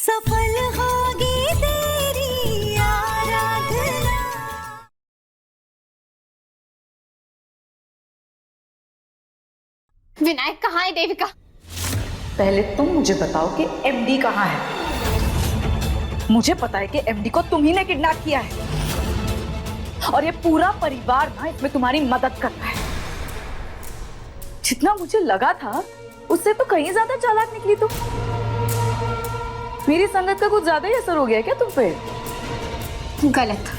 सफल होगी तेरी आराधना। विनायक कहाँ है देविका? पहले तुम मुझे बताओ कि एमडी कहाँ है। मुझे पता है कि एमडी को तुम ही ने किडनैप किया है और ये पूरा परिवार ना इसमें तुम्हारी मदद करता है। जितना मुझे लगा था उससे तो कहीं ज्यादा चालाक निकली तुम। मेरी संगत का कुछ ज्यादा ही असर हो गया क्या तुम पे? गलत।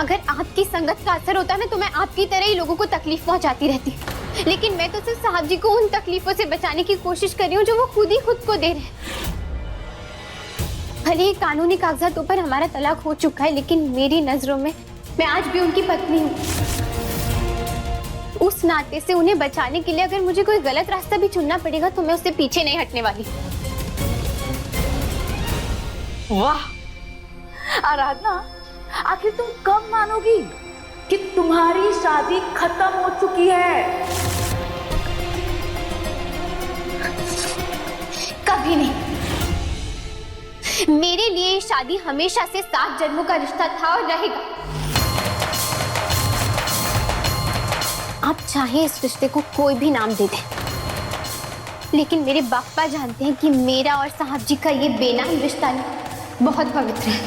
अगर आपकी संगत का असर होता ना तो मैं आपकी तरह ही लोगों को तकलीफ पहुंचाती रहती, लेकिन मैं तो सिर्फ साहब जी को उन तकलीफों से बचाने की कोशिश कर रही हूँ जो वो खुद ही खुद को दे रहे हैं। भले ही कानूनी कागजातों पर हमारा तलाक हो चुका है, लेकिन मेरी नजरों में मैं आज भी उनकी पत्नी हूँ। उस नाते से उन्हें बचाने के लिए अगर मुझे कोई गलत रास्ता भी चुनना पड़ेगा तो मैं उससे पीछे नहीं हटने वाली। वाह आराधना, आखिर तुम कब मानोगी कि तुम्हारी शादी खत्म हो चुकी है? कभी नहीं। मेरे लिए ये शादी हमेशा से 7 जन्मों का रिश्ता था और रहेगा। आप चाहे इस रिश्ते को कोई भी नाम दे दें, लेकिन मेरे बापा जानते हैं कि मेरा और साहब जी का ये बेनाम रिश्ता बहुत पवित्र है।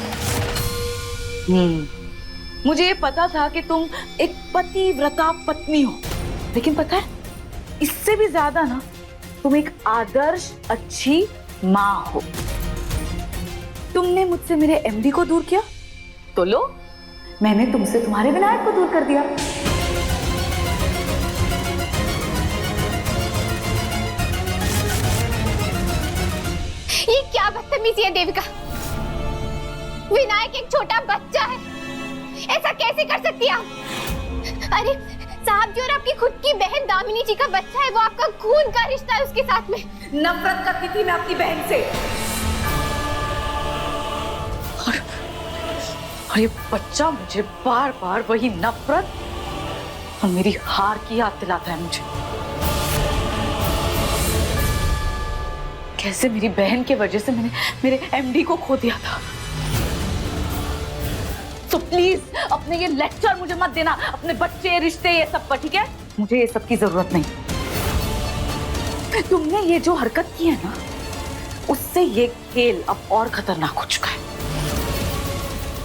मुझे ये पता था कि तुम एक पतिव्रता पत्नी हो, लेकिन पता है इससे भी ज्यादा ना तुम एक आदर्श अच्छी माँ हो। तुमने मुझसे मेरे एमडी को दूर किया तो लो, मैंने तुमसे तुम्हारे विनायक को दूर कर दिया। ये क्या बदतमीजी है देविका? विनायक एक छोटा बच्चा है, ऐसा कैसे कर सकती हैं आप? अरे साहब जी और आपकी खुद की बहन दामिनी जी का बच्चा है, वो आपका खून का रिश्ता है उसके साथ में। नफरत करती थी मैं अपनी बहन से, और ये बच्चा मुझे बार बार वही नफरत और मेरी हार की याद दिलाता है मुझे। कैसे मेरी बहन के वजह से मैंने मेरे एमडी को खो दिया था। तो प्लीज अपने ये लेक्चर मुझे मत देना, अपने बच्चे रिश्ते ये सब पर, ठीक है? मुझे ये सब की जरूरत नहीं। तुमने ये जो हरकत की है ना, उससे ये खेल अब और खतरनाक हो चुका है,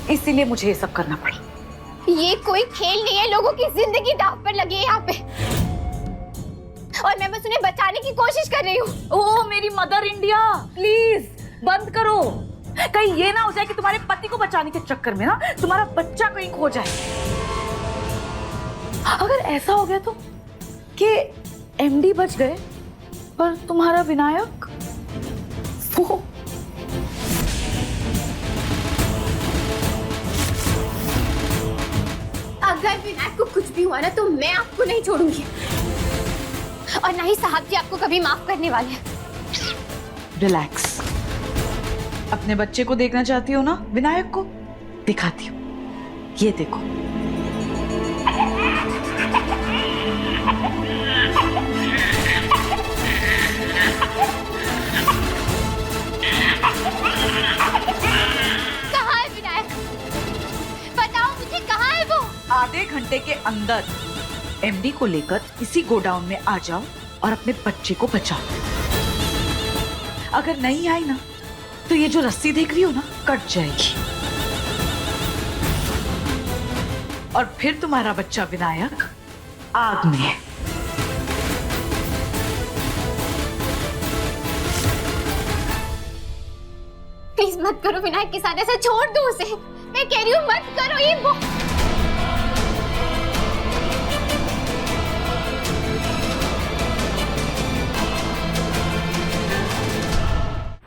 इसीलिए मुझे ये सब करना पड़ा। ये कोई खेल नहीं है, लोगों की जिंदगी दांव पर लगी है यहाँ पे, और मैं बस उन्हें बचाने की कोशिश कर रही हूँ। ओ मेरी मदर इंडिया, प्लीज बंद करो। कहीं ये ना हो जाए कि तुम्हारे पति को बचाने के चक्कर में ना तुम्हारा बच्चा कहीं खो जाए। अगर ऐसा हो गया तो कि एमडी बच गए पर तुम्हारा विनायक वो अगर विनायक को कुछ भी हुआ ना तो मैं आपको नहीं छोड़ूंगी, और ना ही साहब जी आपको कभी माफ करने वाले हैं। रिलैक्स। अपने बच्चे को देखना चाहती हो ना, विनायक को दिखाती हूँ, ये देखो। कहाँ है विनायक? बताओ मुझे, कहाँ है वो? आधे घंटे के अंदर एमडी को लेकर इसी गोडाउन में आ जाओ और अपने बच्चे को बचाओ। अगर नहीं आई ना तो ये जो रस्सी देख रही हो ना, कट जाएगी और फिर तुम्हारा बच्चा विनायक आग में है। प्लीज मत करो विनायक के साथ ऐसा, छोड़ दो उसे। मैं कह रही हूँ मत करो। ये वो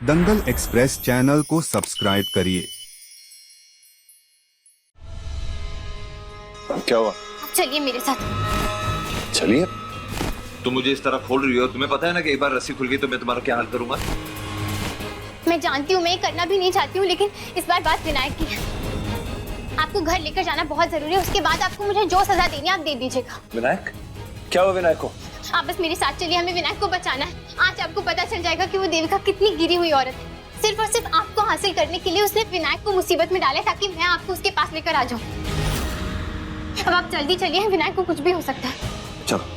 दंगल एक्सप्रेस चैनल को सब्सक्राइब करिए। क्या हुआ? चलिए मेरे साथ। चलिए। तुम मुझे इस तरह खोल रही हो, तुम्हें पता है ना कि एक बार रस्सी खुल गई तो मैं तुम्हारा क्या हाल करूंगा। मैं जानती हूँ, मैं करना भी नहीं चाहती हूँ, लेकिन इस बार बात विनायक की है। आपको घर लेकर जाना बहुत जरूरी है, उसके बाद आपको मुझे जो सजा देनी है आप दे दीजिएगा। विनायक? क्या हुआ विनायक को? आप बस मेरे साथ चलिए, हमें विनायक को बचाना है। आज आपको पता चल जाएगा कि वो देविका कितनी गिरी हुई औरत है। सिर्फ और सिर्फ आपको हासिल करने के लिए उसने विनायक को मुसीबत में डाला ताकि मैं आपको उसके पास लेकर आ जाऊं। अब आप जल्दी चलिए, विनायक को कुछ भी हो सकता है। चलो।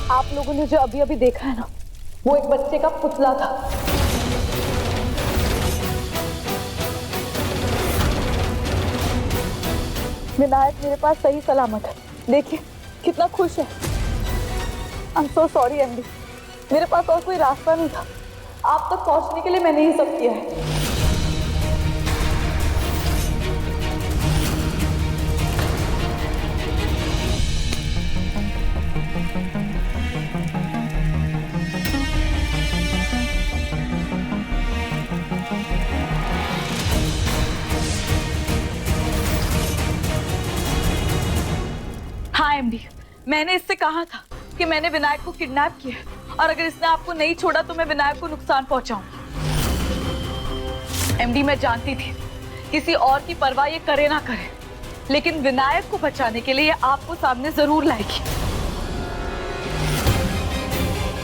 आप लोगों ने जो अभी अभी देखा है ना, वो एक बच्चे का पुतला था। विनायक मेरे पास सही सलामत है, देखिए कितना खुश है। I am so sorry MD, मेरे पास और कोई रास्ता नहीं था। आप तक पहुंचने के लिए मैंने ही सब किया है। हाँ एमडी, मैंने इससे कहा था कि मैंने विनायक को किडनैप किया है और अगर इसने आपको नहीं छोड़ा तो मैं विनायक को नुकसान पहुंचाऊंगी। एमडी, मैं जानती थी किसी और की परवाह ये करे ना करे, लेकिन विनायक को बचाने के लिए आपको सामने जरूर लाएगी।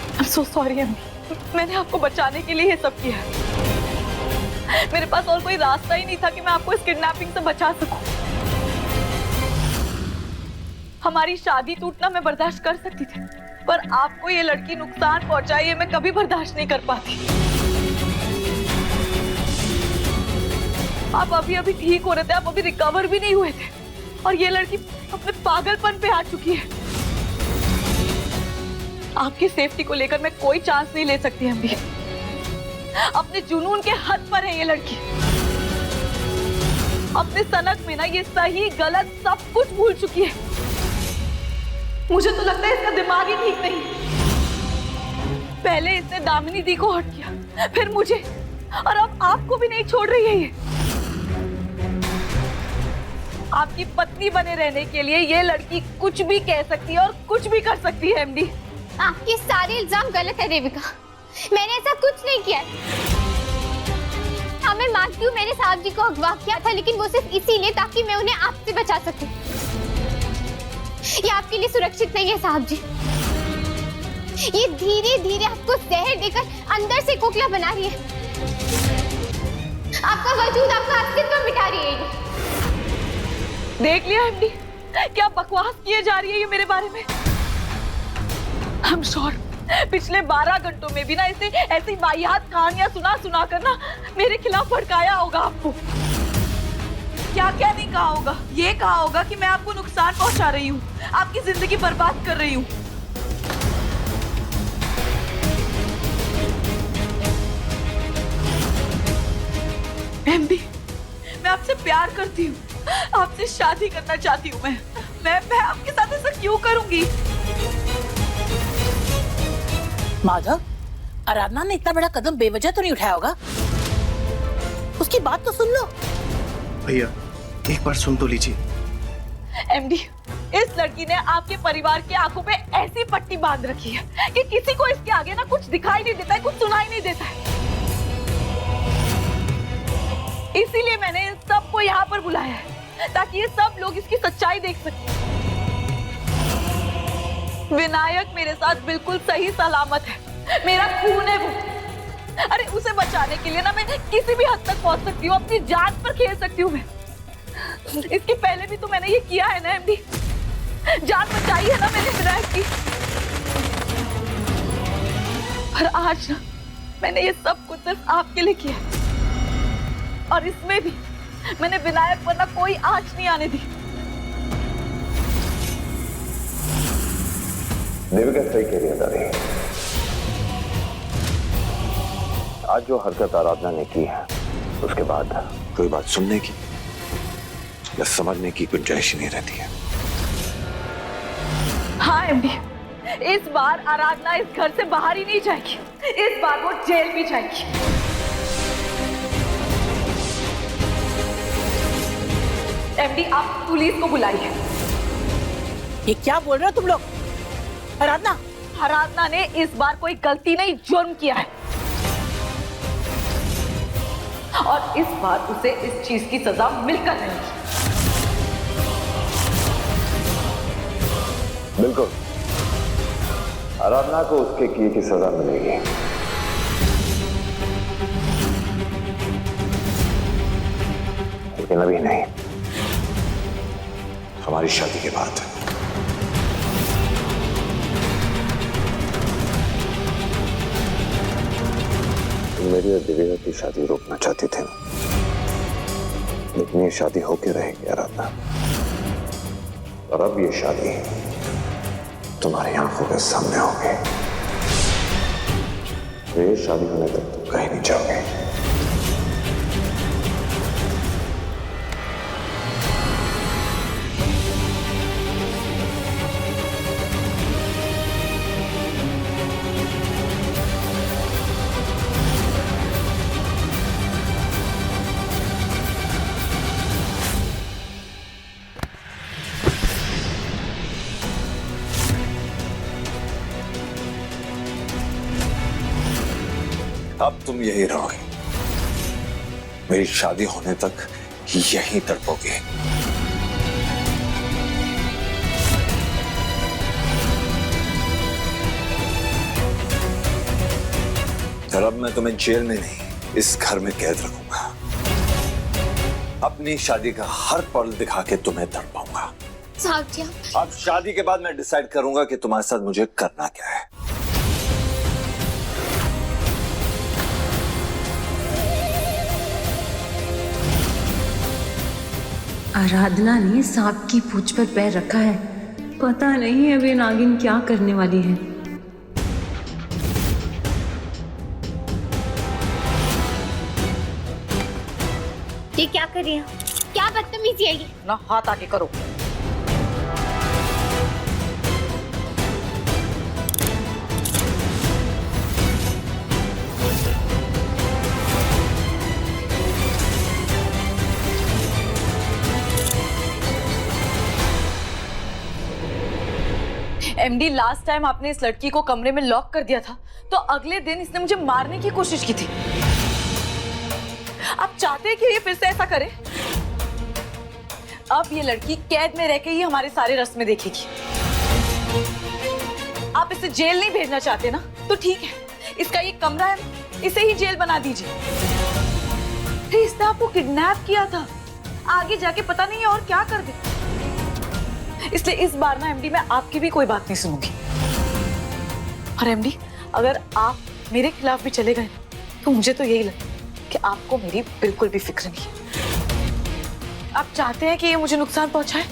I am so sorry MD, मैंने आपको बचाने के लिए ये सब किया है। मेरे पास और कोई रास्ता ही नहीं था कि मैं आपको इस किडनैपिंग से बचा सकूं। हमारी शादी टूटना मैं बर्दाश्त कर सकती थी, पर आपको ये लड़की नुकसान पहुंचाई ये मैं कभी बर्दाश्त नहीं कर पाती। आप अभी अभी ठीक हो रहे थे, आप अभी रिकवर भी नहीं हुए थे और ये लड़की अपने पागलपन पे आ चुकी है। आपकी सेफ्टी को लेकर मैं कोई चांस नहीं ले सकती एमडी। अपने जुनून के हद पर है ये लड़की। अपने सनक में ना ये सही गलत सब कुछ भूल चुकी है। मुझे तो लगता है इसका दिमाग ही ठीक नहीं। पहले इसने दामिनी दी को हर्ट किया, फिर मुझे, और अब आपको भी नहीं छोड़ रही है ये। आपकी पत्नी बने रहने के लिए ये लड़की कुछ भी कह सकती है और कुछ भी कर सकती है एमडी। आपके सारे इल्जाम गलत है देविका, मैंने ऐसा कुछ नहीं किया। हाँ, मैं मानती हूँ मैंने साहब जी को अगवा किया था, लेकिन वो सिर्फ इसीलिए ताकि मैं उन्हें आपसे बचा सकूं। ये आपके लिए सुरक्षित नहीं है साहब जी। ये धीरे धीरे आपको जहर देकर अंदर से खोखला बना रही है। आपका वजूद, आपका अस्तित्व मिटा रही है ये। देख लिया एमडी, क्या बकवास किए जा रही है ये मेरे बारे में। आई एम श्योर पिछले 12 घंटों में भी ना इसे ऐसी वाहियात कहानियां सुना कर ना मेरे खिलाफ भड़काया होगा आपको। क्या क्या नहीं कहा होगा, ये कहा होगा कि मैं आपको नुकसान पहुंचा रही हूँ, आपकी जिंदगी बर्बाद कर रही हूँ। एमडी, मैं आपसे प्यार करती हूँ, आपसे शादी करना चाहती हूँ। मैं आपके साथ ऐसा क्यों करूंगी? माधव, आराधना ने इतना बड़ा कदम बेवजह तो नहीं उठाया होगा। उसकी बात तो सुन लो। भैया एक बार सुन तो लीजिए। एमडी, इस लड़की ने आपके परिवार की आंखों पे ऐसी पट्टी बांध रखी है कि किसी को इसके आगे ना कुछ दिखाई नहीं देता है, कुछ सुनाई नहीं देता है। इसीलिए मैंने इन सबको यहाँ पर बुलाया है ताकि ये सब लोग इसकी सच्चाई देख सकें। विनायक मेरे साथ बिल्कुल सही सलामत है, मेरा खून है वो। अरे उसे बचाने के लिए ना मैं किसी भी हद तक पहुंच सकती हूँ, अपनी जान पर खेल सकती हूँ मैं। इसके पहले भी तो मैंने ये किया है ना एमडी, जान बचाई है ना मैंने विनायक की। पर आज ना मैंने ये सब कुछ सिर्फ आपके लिए किया है, और इसमें भी मैंने विनायक पर ना कोई आंच नहीं आने दी। देविका सही कह रही है दादी। आज जो हरकत आराधना ने की है, उसके बाद कोई बात सुनने की या समझने की गुंजाइश ही नहीं रहती है। हाँ एमडी, इस बार आराधना इस घर से बाहर ही नहीं जाएगी, इस बार वो जेल भी जाएगी। एमडी आप पुलिस को बुलाइए। ये क्या बोल रहे हो तुम लोग? आराधना, आराधना ने इस बार कोई गलती नहीं, जुर्म किया है, और इस बार उसे इस चीज की सजा मिलकर रहेगी। बिल्कुल, आराधना को उसके किए की सजा मिलेगी। लेकिन अभी नहीं, हमारी शादी के बाद। मेरी और दिव्या की शादी रोकना चाहती थे, लेकिन ये शादी होके रहेगी आराधना, और अब ये शादी तुम्हारी आंखों के सामने होगी। ये शादी होने तक तुम कहीं नहीं जाओगे। अब तुम यही रहोगे, मेरी शादी होने तक यही तड़पोगे। और अब मैं तुम्हें जेल में नहीं, इस घर में कैद रखूंगा। अपनी शादी का हर पल दिखा के तुम्हें तड़पाऊंगा। साहब जी, अब शादी के बाद मैं डिसाइड करूंगा कि तुम्हारे साथ मुझे करना क्या है। आराधना ने सांप की पूंछ पर पैर रखा है, पता नहीं अब ये नागिन क्या करने वाली है। ये क्या कर रही है? क्या बदतमीजी है ये? ना हाथ आगे करो। एमडी, लास्ट टाइम आपने इस लड़की को कमरे में लॉक कर दिया था, तो अगले दिन इसने मुझे मारने की कोशिश की थी। आप चाहते हैं कि ये फिर से ऐसा करे? अब ये लड़की कैद में रह के ही हमारे सारे रस्में देखेगी। आप इसे जेल नहीं भेजना चाहते ना, तो ठीक है, इसका ये कमरा है, इसे ही जेल बना दीजिए। इसने आपको किडनैप किया था, आगे जाके पता नहीं और क्या कर दे। इसलिए इस बार ना एमडी, मैं आपकी भी कोई बात नहीं सुनूंगी। और एमडी, अगर आप मेरे खिलाफ भी चले गए तो मुझे तो यही लगता है कि आपको मेरी बिल्कुल भी फिक्र नहीं। आप चाहते हैं कि ये मुझे नुकसान पहुंचाए?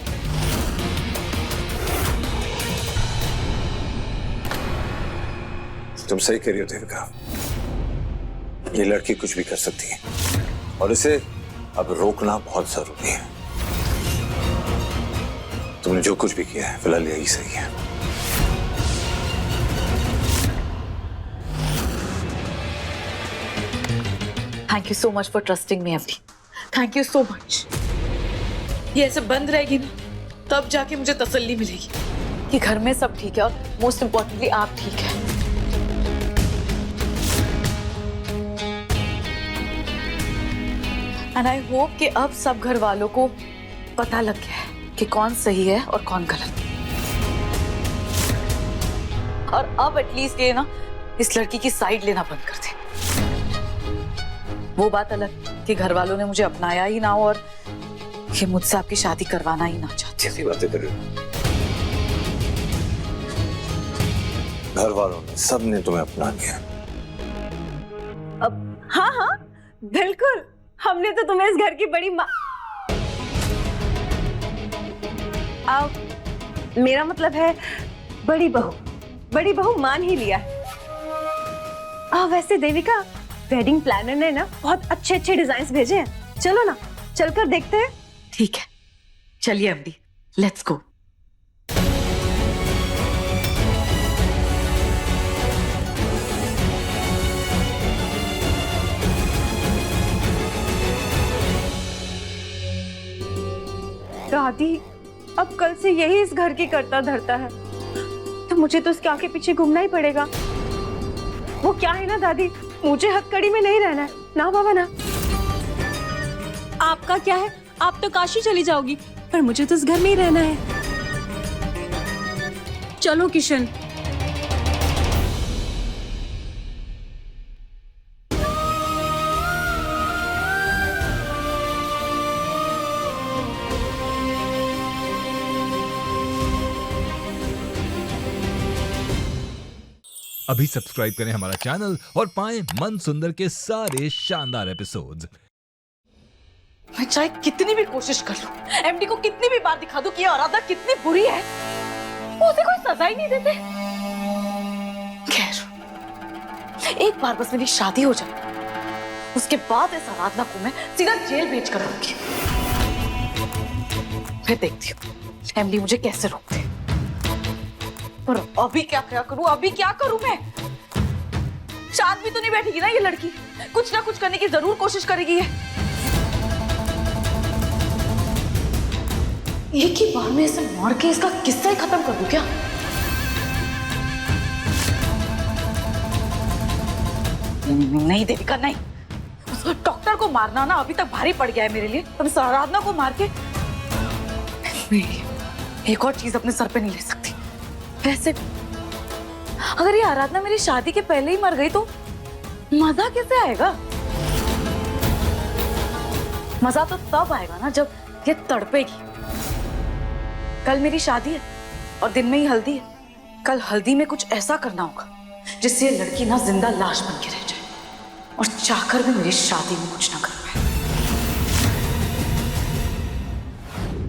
तुम सही कह रही हो देविका, ये लड़की कुछ भी कर सकती है, और इसे अब रोकना बहुत जरूरी है। तुमने जो कुछ भी किया है, फिलहाल यही सही है। Thank you so much for trusting me MD, thank you so much. ये ऐसे बंद रहेगी ना, तब जाके मुझे तसल्ली मिलेगी कि घर में सब ठीक है, और मोस्ट इम्पोर्टेंटली आप ठीक है। एंड आई होप कि अब सब घर वालों को पता लग गया है कि कौन सही है और कौन गलत। और अब एटलीस्ट ये ना इस लड़की की साइड लेना बंद कर दे। वो बात अलग कि घर वालों ने मुझे अपनाया ही ना हो और कि मुझसे आपकी शादी करवाना ही ना चाहती। कैसी बातें कर रही हो? घर वालों ने, सबने तुम्हें अपना लिया। हाँ हाँ बिल्कुल, हमने तो तुम्हें इस घर की बड़ी माँ। मेरा मतलब है बड़ी बहू मान ही लिया है। वैसे देविका, वेडिंग प्लानर ने ना बहुत अच्छे अच्छे डिजाइन भेजे हैं, चलो ना चलकर देखते हैं। ठीक है, चलिए एमडी, लेट्स गो। दादी, अब कल से यही इस घर की करता धरता है, तो मुझे तो उसके आगे पीछे घूमना ही पड़ेगा। वो क्या है ना दादी, मुझे हथकड़ी में नहीं रहना है ना बाबा ना। आपका क्या है, आप तो काशी चली जाओगी, पर मुझे तो इस घर में ही रहना है। चलो किशन। अभी सब्सक्राइब करें हमारा चैनल और पाएं मन सुंदर के सारे शानदार एपिसोड्स। मैं चाहे कितनी भी कोशिश कर लूं, एमडी को कितनी भी बार दिखा दूं कि ये आराधना कितनी बुरी है, वो उसे कोई सजा ही नहीं देते। खैर, एक बार बस मेरी शादी हो जाए, उसके बाद इस आराधना को मैं सीधा जेल भेज कर दूंगी। फिर देखती हूँ एमडी मुझे कैसे रोकते। पर अभी क्या करूं, अभी क्या करूं मैं? शांत भी तो नहीं बैठेगी ना ये लड़की, कुछ ना कुछ करने की जरूर कोशिश करेगी ये। एक ही बार में इसे मार के इसका किस्सा ही खत्म कर दूं क्या? नहीं देविका नहीं, उस डॉक्टर को मारना ना अभी तक भारी पड़ गया है मेरे लिए। अब इस आराधना को मार के एक और चीज अपने सर पे नहीं ले सकती। वैसे अगर ये आराधना मेरी शादी के पहले ही मर गई तो मजा कैसे आएगा? मजा तो तब आएगा ना जब ये तड़पेगी। कल मेरी शादी है और दिन में ही हल्दी है। कल हल्दी में कुछ ऐसा करना होगा जिससे ये लड़की ना जिंदा लाश बन के रह जाए और चाहकर भी मेरी शादी में कुछ ना कर पाए।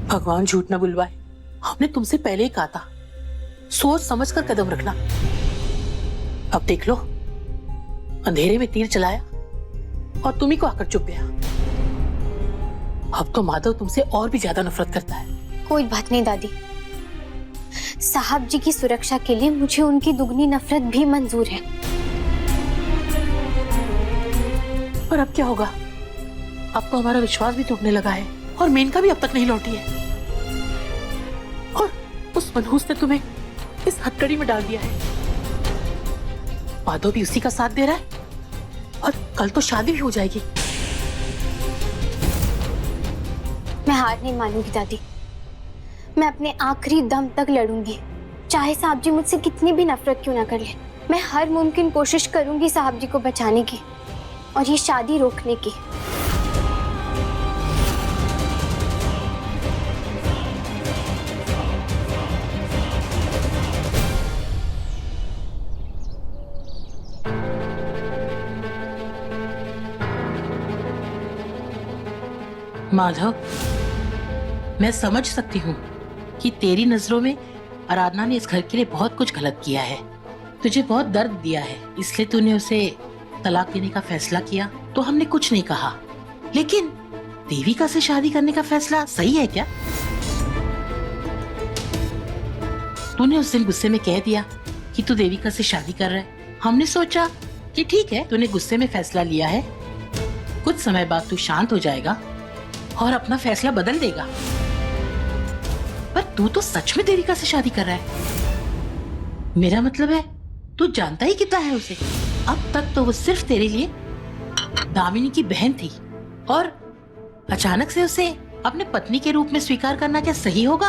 भगवान झूठ ना बुलवाए, हमने तुमसे पहले ही कहा था सोच समझकर कदम रखना। अब देख लो, अंधेरे में तीर चलाया और तुम ही को आकर चुप गया। अब तो माधव तुमसे और भी ज्यादा नफरत करता है। कोई बात नहीं दादी, साहब जी की सुरक्षा के लिए मुझे उनकी दुगनी नफरत भी मंजूर है। पर अब क्या होगा? अब तो हमारा विश्वास भी टूटने लगा है और मेनका भी अब तक नहीं लौटी है। और उस मनहूस ने तुम्हें इस हथकड़ी में डाल दिया है। माधव भी उसी का साथ दे रहा है और कल तो शादी भी हो जाएगी। मैं हार नहीं मानूंगी दादी, मैं अपने आखिरी दम तक लड़ूंगी, चाहे साहब जी मुझसे कितनी भी नफरत क्यों ना कर ले। मैं हर मुमकिन कोशिश करूंगी साहब जी को बचाने की और ये शादी रोकने की। माधव, मैं समझ सकती हूँ कि तेरी नजरों में आराधना ने इस घर के लिए बहुत कुछ गलत किया है, तुझे बहुत दर्द दिया है, इसलिए तूने उसे तलाक देने का फैसला किया। तो हमने कुछ नहीं कहा, लेकिन देविका से शादी करने का फैसला सही है क्या? तूने उस दिन गुस्से में कह दिया कि तू देविका से शादी कर रहा है। हमने सोचा कि ठीक है, तूने गुस्से में फैसला लिया है, कुछ समय बाद तू शांत हो जाएगा और अपना फैसला बदल देगा। पर तू तो सच में देविका से शादी कर रहा है। मेरा मतलब है तू जानता ही कितना है उसे। अब तक तो वो सिर्फ तेरे लिए दामिनी की बहन थी और अचानक से उसे अपने पत्नी के रूप में स्वीकार करना क्या सही होगा?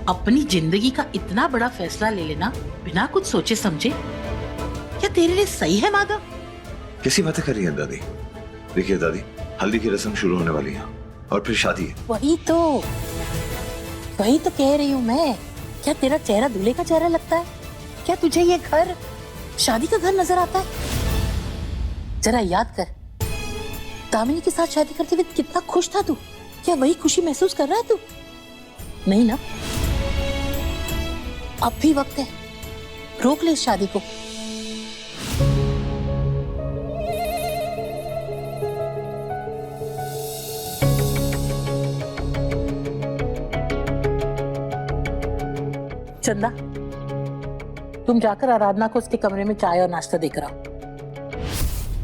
अपनी जिंदगी का इतना बड़ा फैसला ले लेना बिना कुछ सोचे समझे क्या तेरे लिए सही है माधव? कैसी बातें कर रही है दादी? देखिए दादी, हल्दी की रस्म शुरू होने वाली है। और फिर शादी है। वही तो कह रही हूँ मैं। क्या तेरा चेहरा दूल्हे का चेहरा लगता है? क्या तुझे ये घर शादी का घर नजर आता है? जरा याद कर, दामिनी के साथ शादी करते हुए कितना खुश था तू। क्या वही खुशी महसूस कर रहा है तू? नहीं ना? अब भी वक्त है, रोक ले इस शादी को। चंदा, तुम जाकर आराधना को उसके कमरे में चाय और नाश्ता देकर आओ।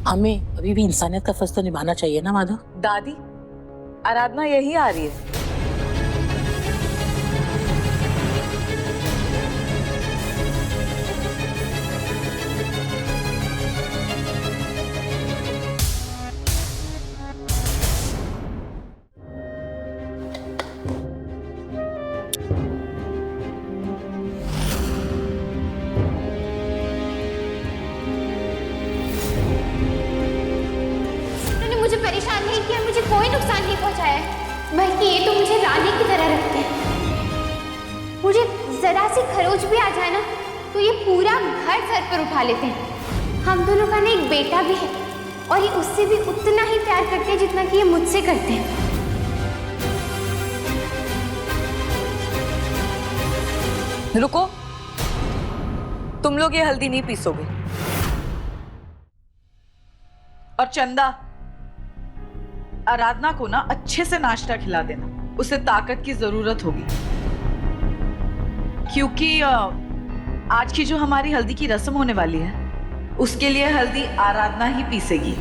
हमें अभी भी इंसानियत का फर्ज तो निभाना चाहिए ना माधव। दादी, आराधना यही आ रही है। मुझे परेशान नहीं किया, मुझे कोई नुकसान नहीं पहुंचाया है, बल्कि ये तो मुझे रानी की तरह रखते हैं। मुझे जरा सी खरोच भी आ जाए ना तो ये पूरा घर सर पर उठा लेते हैं। हम दोनों का ना एक बेटा भी है और ये उससे भी उतना ही प्यार करते हैं जितना कि ये मुझसे करते हैं। रुको, तुम लोग ये हल्दी नहीं पीसोगे। और चंदा, आराधना को ना अच्छे से नाश्ता खिला देना, उसे ताकत की जरूरत होगी। क्योंकि आज की जो हमारी हल्दी की रस्म होने वाली है, उसके लिए हल्दी आराधना ही पीसेगी।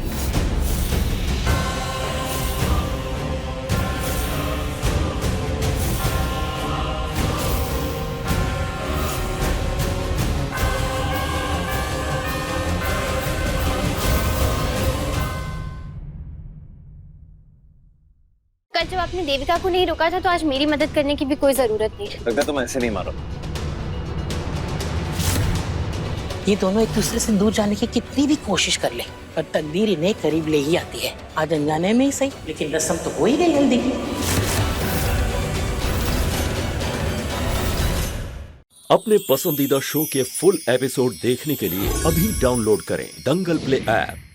कल जब आपने देविका को नहीं रोका था तो आज मेरी मदद करने की भी कोई जरूरत नहीं है। लगता है तुम ऐसे नहीं मारो। ये दोनों एक दूसरे से दूर जाने की कितनी भी कोशिश कर ले, पर तकदीर इन्हें करीब ले ही आती है। आज अनजाने में ही सही, लेकिन रस्म तो हो ही गई हल्दी की। अपने पसंदीदा शो के फुल एपिसोड देखने के लिए अभी डाउनलोड करें दंगल प्ले ऐप।